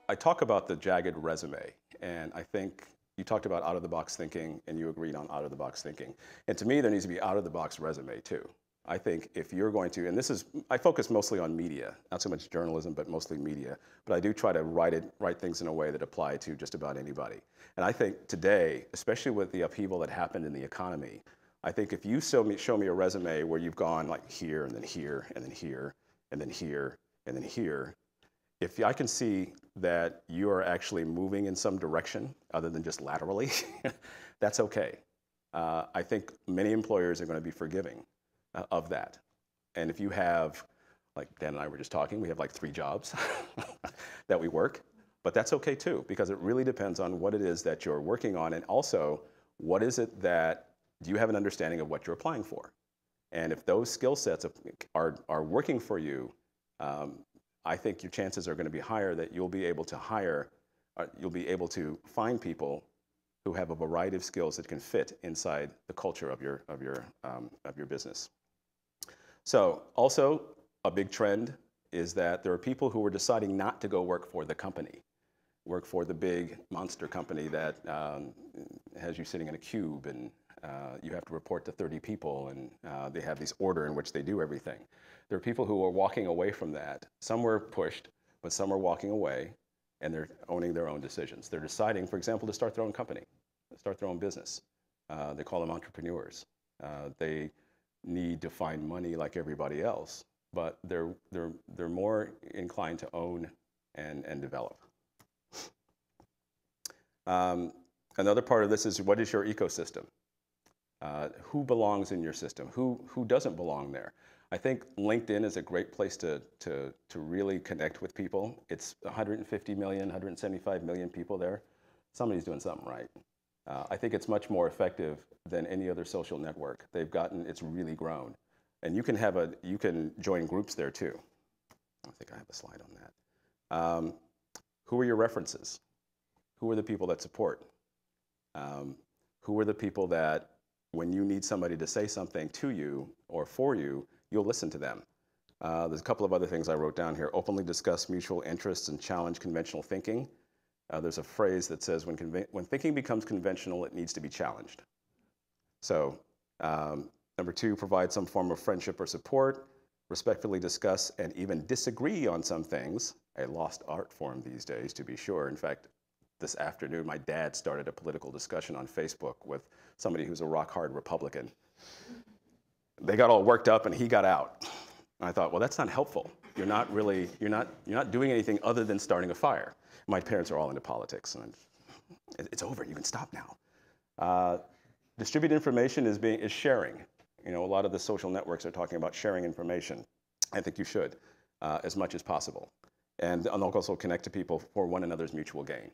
I talk about the jagged resume, and I think you talked about out-of-the-box thinking, and you agreed on out-of-the-box thinking. And to me, there needs to be out-of-the-box resume too. I think if you're going to, and this is, I focus mostly on media, not so much journalism, but mostly media. But I do try to write things in a way that apply to just about anybody. And I think today, especially with the upheaval that happened in the economy, I think if you show me a resume where you've gone like here, and then here, and then here, and then here, and then here, if I can see that you are actually moving in some direction other than just laterally, that's okay. I think many employers are going to be forgiving of that. And if you have, like Dan and I were just talking, we have like 3 jobs that we work, but that's okay too, because it really depends on what it is that you're working on, and also what is it that, do you have an understanding of what you're applying for? And if those skill sets are working for you, I think your chances are going to be higher that you'll be able to hire, you'll be able to find people who have a variety of skills that can fit inside the culture of your business. So also a big trend is that there are people who are deciding not to go work for the company, work for the big monster company that has you sitting in a cube, and you have to report to 30 people, and they have this order in which they do everything. There are people who are walking away from that. Some were pushed, but some are walking away, and they're owning their own decisions. They're deciding, for example, to start their own company, start their own business. They call them entrepreneurs. They need to find money like everybody else, but they're more inclined to own and develop. Another part of this is, what is your ecosystem? Who belongs in your system? Who doesn't belong there? I think LinkedIn is a great place to really connect with people. It's 150 million, 175 million people there. Somebody's doing something right. I think it's much more effective than any other social network. It's really grown. And you can join groups there too. I think I have a slide on that. Who are your references? Who are the people that support? Who are the people that, when you need somebody to say something to you or for you, you'll listen to them? There's a couple of other things I wrote down here. Openly discuss mutual interests and challenge conventional thinking. There's a phrase that says, when thinking becomes conventional, it needs to be challenged. So number 2, provide some form of friendship or support. Respectfully discuss and even disagree on some things. A lost art form these days, to be sure. In fact, this afternoon, my dad started a political discussion on Facebook with somebody who's a rock-hard Republican. They got all worked up and he got out. And I thought, well, that's not helpful. You're not doing anything other than starting a fire. My parents are all into politics, and it's over. You can stop now. Distribute information is sharing. You know, a lot of the social networks are talking about sharing information. I think you should, as much as possible. And also connect to people for one another's mutual gain.